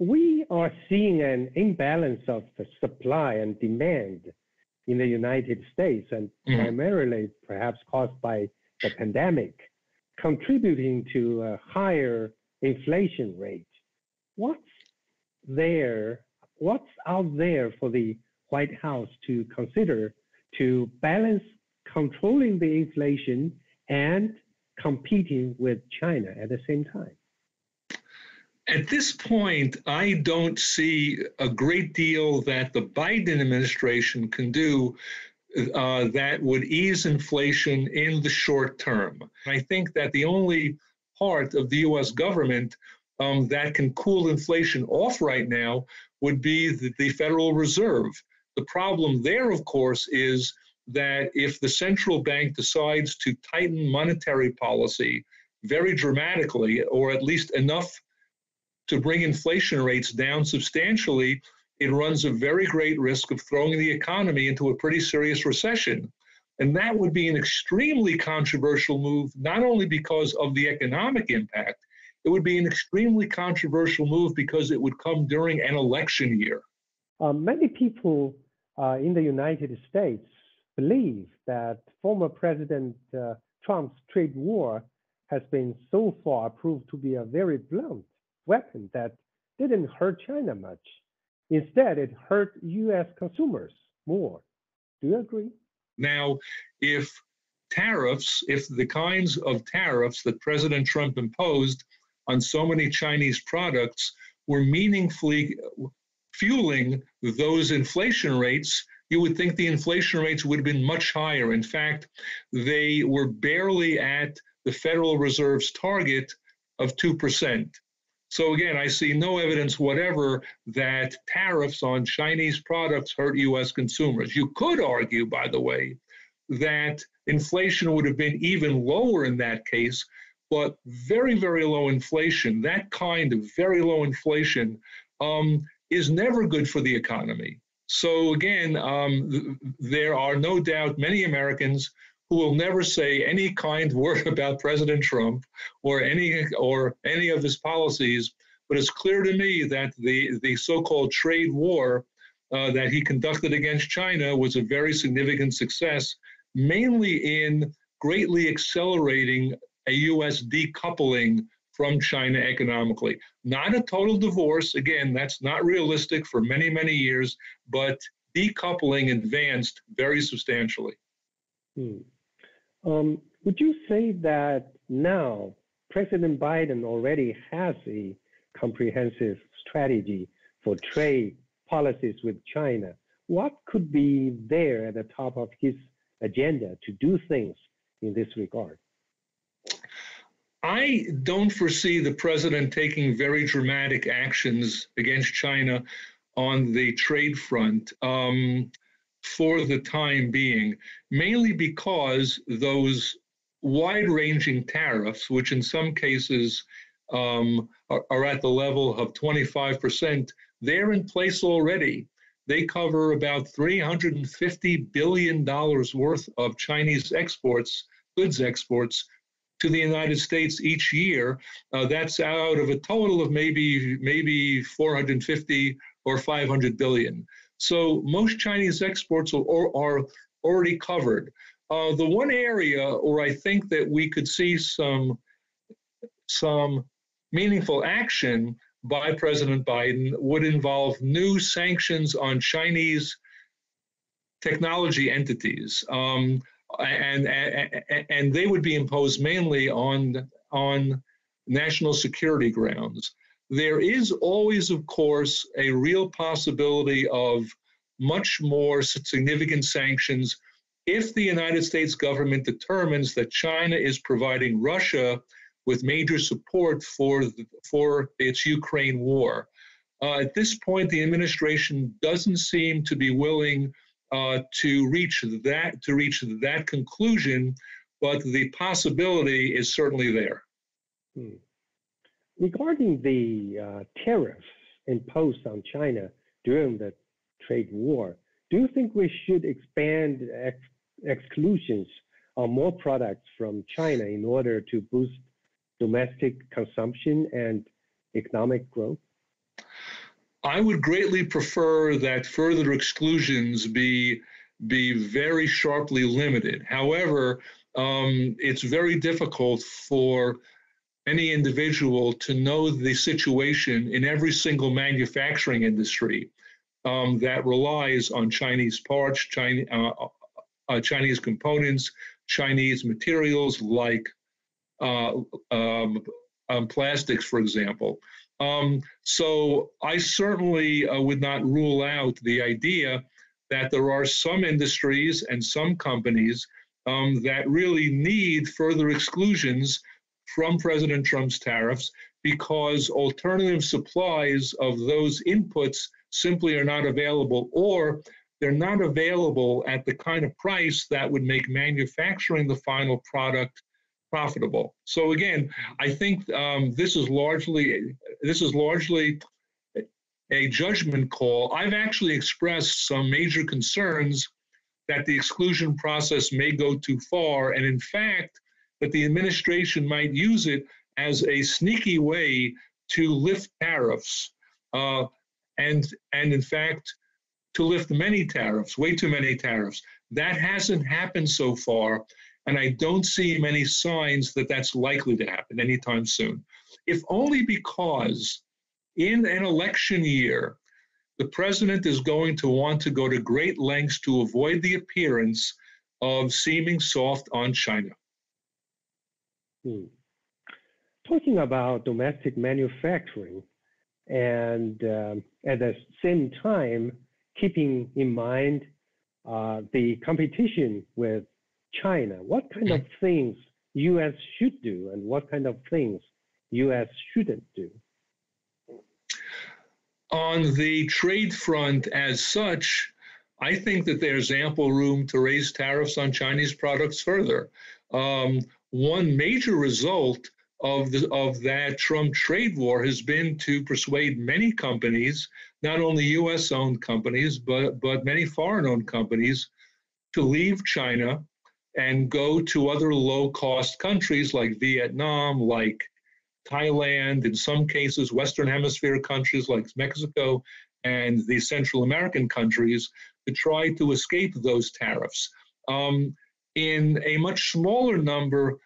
We are seeing an imbalance of the supply and demand in the United States, and primarily perhaps caused by the pandemic, contributing to a higher inflation rate. What's out there for the White House to consider to balance controlling the inflation and competing with China at the same time? At this point, I don't see a great deal that the Biden administration can do that would ease inflation in the short term. I think that the only part of the U.S. government that can cool inflation off right now would be the Federal Reserve. The problem there, of course, is that if the central bank decides to tighten monetary policy very dramatically, or at least enough to bring inflation rates down substantially, it runs a very great risk of throwing the economy into a pretty serious recession. And that would be an extremely controversial move, not only because of the economic impact, it would be an extremely controversial move because it would come during an election year. Many people in the United States believe that former President Trump's trade war has been so far proved to be a very blunt weapon that didn't hurt China much. Instead, it hurt U.S. consumers more. Do you agree? Now, if the kinds of tariffs that President Trump imposed on so many Chinese products were meaningfully fueling those inflation rates, you would think the inflation rates would have been much higher. In fact, they were barely at the Federal Reserve's target of 2%. So again, I see no evidence whatever that tariffs on Chinese products hurt U.S. consumers. You could argue, by the way, that inflation would have been even lower in that case, but very, very low inflation, that kind of very low inflation is never good for the economy. So again, there are no doubt many Americans who will never say any kind word about President Trump or any of his policies, but it's clear to me that the so-called trade war that he conducted against China was a very significant success, mainly in greatly accelerating a U.S. decoupling from China economically. Not a total divorce, again, that's not realistic for many, many years, but decoupling advanced very substantially. Would you say that now President Biden already has a comprehensive strategy for trade policies with China? What could be there at the top of his agenda to do things in this regard? I don't foresee the president taking very dramatic actions against China on the trade front for the time being, mainly because those wide-ranging tariffs, which in some cases are at the level of 25%, they're in place already. They cover about $350 billion worth of Chinese exports, goods exports, to the United States each year. That's out of a total of maybe 450 or 500 billion. So most Chinese exports are already covered. The one area where I think that we could see some meaningful action by President Biden would involve new sanctions on Chinese technology entities. And they would be imposed mainly on national security grounds. There is always, of course, a real possibility of much more significant sanctions if the United States government determines that China is providing Russia with major support for its Ukraine war. At this point, the administration doesn't seem to be willing to reach that conclusion, but the possibility is certainly there. Regarding the tariffs imposed on China during the trade war, do you think we should expand exclusions on more products from China in order to boost domestic consumption and economic growth? I would greatly prefer that further exclusions be very sharply limited. However, it's very difficult for any individual to know the situation in every single manufacturing industry that relies on Chinese parts, Chinese components, Chinese materials like plastics, for example. So I certainly would not rule out the idea that there are some industries and some companies that really need further exclusions from President Trump's tariffs because alternative supplies of those inputs simply are not available, or they're not available at the kind of price that would make manufacturing the final product profitable. So again, I think this is largely a judgment call. I've actually expressed some major concerns that the exclusion process may go too far, and in fact, that the administration might use it as a sneaky way to lift tariffs, and in fact, to lift many tariffs, way too many tariffs. That hasn't happened so far, and I don't see many signs that that's likely to happen anytime soon. If only because in an election year, the president is going to want to go to great lengths to avoid the appearance of seeming soft on China. Talking about domestic manufacturing and at the same time, keeping in mind the competition with China, what kind of things U.S. should do and what kind of things U.S. shouldn't do? On the trade front as such, I think that there's ample room to raise tariffs on Chinese products further. One major result of that Trump trade war has been to persuade many companies, not only U.S.-owned companies, but many foreign-owned companies, to leave China and go to other low-cost countries like Vietnam, like Thailand, in some cases, Western Hemisphere countries like Mexico and the Central American countries, to try to escape those tariffs. In a much smaller number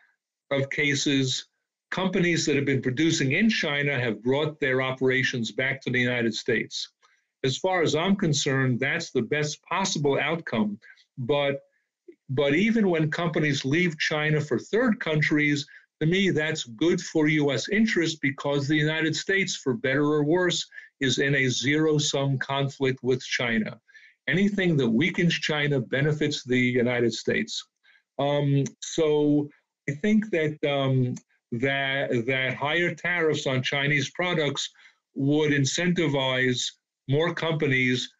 of cases, companies that have been producing in China have brought their operations back to the United States. As far as I'm concerned, that's the best possible outcome. But even when companies leave China for third countries, to me, that's good for U.S. interest because the United States, for better or worse, is in a zero-sum conflict with China. Anything that weakens China benefits the United States. So I think that that higher tariffs on Chinese products would incentivize more companies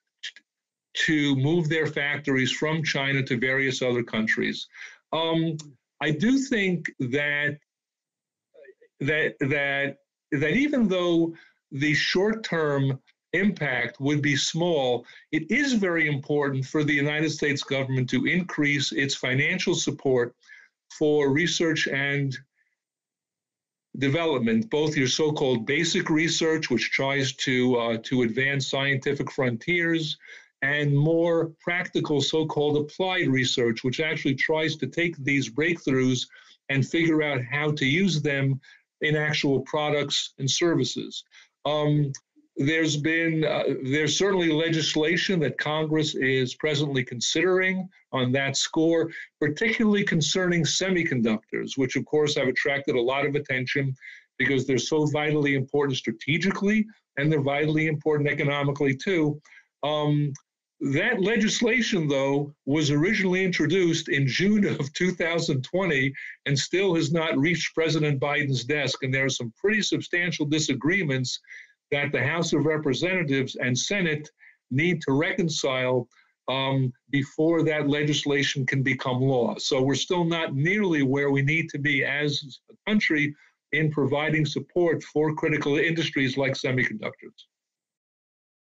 to move their factories from China to various other countries. I do think that even though the short-term impact would be small, it is very important for the United States government to increase its financial support for research and development, both your so-called basic research, which tries to advance scientific frontiers, and more practical so-called applied research, which actually tries to take these breakthroughs and figure out how to use them in actual products and services. There's certainly legislation that Congress is presently considering on that score, particularly concerning semiconductors, which of course have attracted a lot of attention because they're so vitally important strategically and they're vitally important economically too. That legislation, though, was originally introduced in June of 2020 and still has not reached President Biden's desk, and there are some pretty substantial disagreements that the House of Representatives and Senate need to reconcile before that legislation can become law. So we're still not nearly where we need to be as a country in providing support for critical industries like semiconductors.